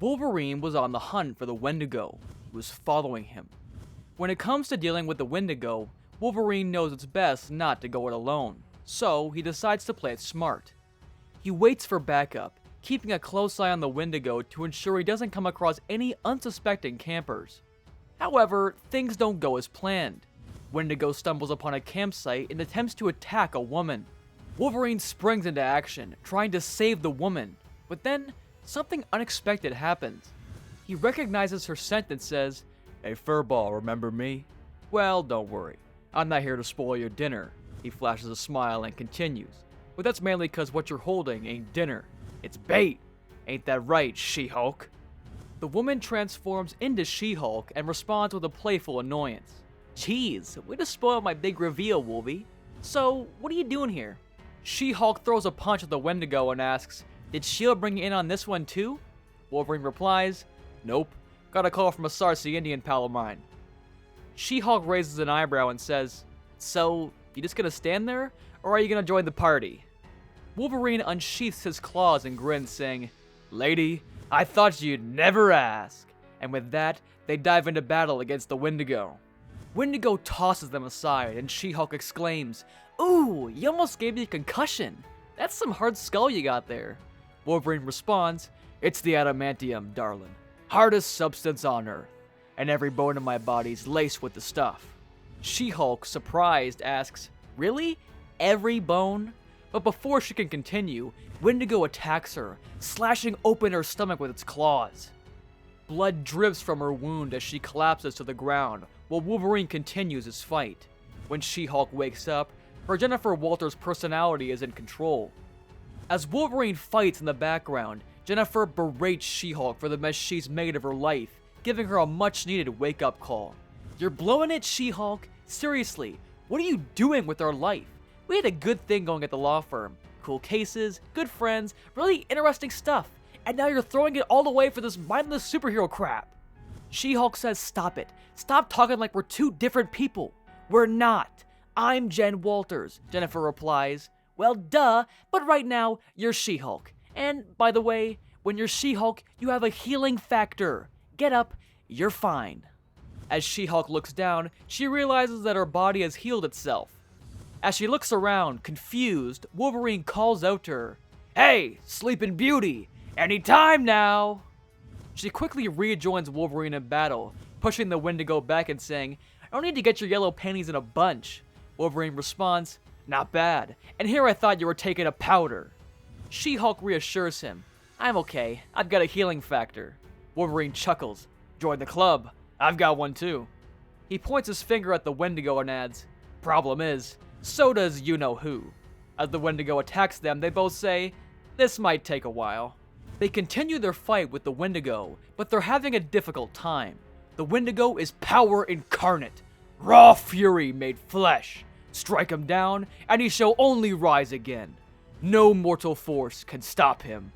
Wolverine was on the hunt for the Wendigo, who was following him. When it comes to dealing with the Wendigo, Wolverine knows it's best not to go it alone, so he decides to play it smart. He waits for backup, keeping a close eye on the Wendigo to ensure he doesn't come across any unsuspecting campers. However, things don't go as planned. Wendigo stumbles upon a campsite and attempts to attack a woman. Wolverine springs into action, trying to save the woman, but then something unexpected happens. He recognizes her scent and says, "Hey Furball, remember me? Well, don't worry. I'm not here to spoil your dinner." He flashes a smile and continues, "But that's mainly cause what you're holding ain't dinner. It's bait. Ain't that right, She-Hulk?" The woman transforms into She-Hulk and responds with a playful annoyance. "Jeez, way to spoil my big reveal, Wolvie. So, what are you doing here?" She-Hulk throws a punch at the Wendigo and asks, "Did S.H.I.E.L.D. bring you in on this one too?" Wolverine replies, "Nope. Got a call from a Sarsi Indian pal of mine." She-Hulk raises an eyebrow and says, "So, you just gonna stand there, or are you gonna join the party?" Wolverine unsheaths his claws and grins, saying, "Lady, I thought you'd never ask." And with that, they dive into battle against the Wendigo. Wendigo tosses them aside, and She-Hulk exclaims, "Ooh, you almost gave me a concussion. That's some hard skull you got there." Wolverine responds, "It's the adamantium, darling. Hardest substance on Earth. And every bone in my body's laced with the stuff." She-Hulk, surprised, asks, "Really? Every bone?" But before she can continue, Wendigo attacks her, slashing open her stomach with its claws. Blood drips from her wound as she collapses to the ground, while Wolverine continues his fight. When She-Hulk wakes up, her Jennifer Walters personality is in control. As Wolverine fights in the background, Jennifer berates She-Hulk for the mess she's made of her life, giving her a much-needed wake-up call. "You're blowing it, She-Hulk. Seriously, what are you doing with our life? We had a good thing going at the law firm. Cool cases, good friends, really interesting stuff. And now you're throwing it all away for this mindless superhero crap." She-Hulk says, "Stop it. Stop talking like we're two different people." "We're not. I'm Jen Walters," Jennifer replies. "Well, duh, but right now, you're She-Hulk. And, by the way, when you're She-Hulk, you have a healing factor. Get up, you're fine." As She-Hulk looks down, she realizes that her body has healed itself. As she looks around, confused, Wolverine calls out to her, "Hey, Sleeping Beauty, anytime now!" She quickly rejoins Wolverine in battle, pushing the Wendigo back and saying, "I don't need to get your yellow panties in a bunch." Wolverine responds, "Not bad, and here I thought you were taking a powder." She-Hulk reassures him, "I'm okay, I've got a healing factor." Wolverine chuckles, "Join the club, I've got one too." He points his finger at the Wendigo and adds, "Problem is, so does you-know-who." As the Wendigo attacks them, they both say, "This might take a while." They continue their fight with the Wendigo, but they're having a difficult time. The Wendigo is power incarnate, raw fury made flesh. Strike him down, and he shall only rise again. No mortal force can stop him.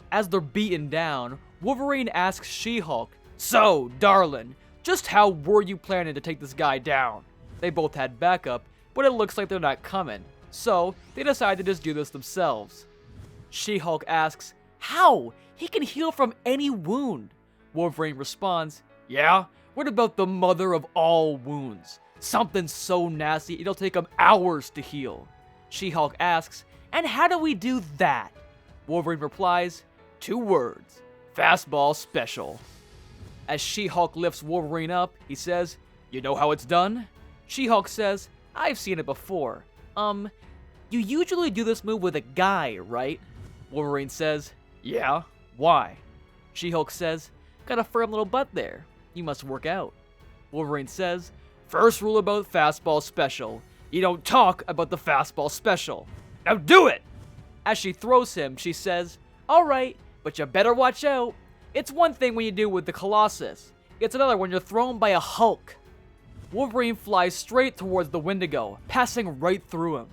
As they're beaten down, Wolverine asks She-Hulk, "So, darling, just how were you planning to take this guy down?" They both had backup, but it looks like they're not coming, so they decide to just do this themselves. She-Hulk asks, "How? He can heal from any wound." Wolverine responds, "Yeah? What about the mother of all wounds? Something so nasty it'll take him hours to heal." She-Hulk asks, "And how do we do that?" Wolverine replies, 2 words, fastball special. As She-Hulk lifts Wolverine up, he says, "You know how it's done?" She-Hulk says, "I've seen it before. You usually do this move with a guy, right?" Wolverine says, "Yeah, why?" She-Hulk says, "Got a firm little butt there. You must work out." Wolverine says, "First rule about fastball special. You don't talk about the fastball special. Now do it!" As she throws him, she says, "All right, but you better watch out. It's one thing when you do it with the Colossus. It's another when you're thrown by a Hulk." Wolverine flies straight towards the Wendigo, passing right through him.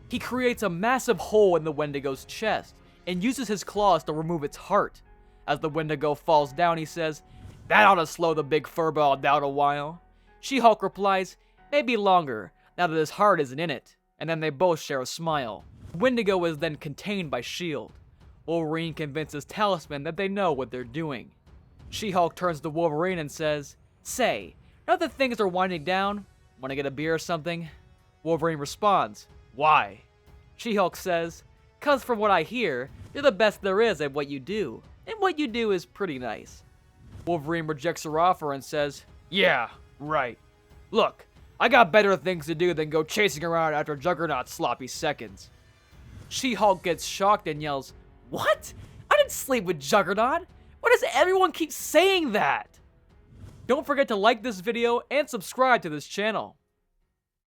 He creates a massive hole in the Wendigo's chest and uses his claws to remove its heart. As the Wendigo falls down, he says, "That ought to slow the big furball down a while." She-Hulk replies, "Maybe longer, now that his heart isn't in it," and then they both share a smile. Wendigo is then contained by S.H.I.E.L.D. Wolverine convinces Talisman that they know what they're doing. She-Hulk turns to Wolverine and says, "Say, now that things are winding down, want to get a beer or something?" Wolverine responds, "Why?" She-Hulk says, "'Cause from what I hear, you're the best there is at what you do, and what you do is pretty nice." Wolverine rejects her offer and says, "Yeah, right. Look, I got better things to do than go chasing around after Juggernaut's sloppy seconds." She-Hulk gets shocked and yells, "What? I didn't sleep with Juggernaut! Why does everyone keep saying that?" Don't forget to like this video and subscribe to this channel.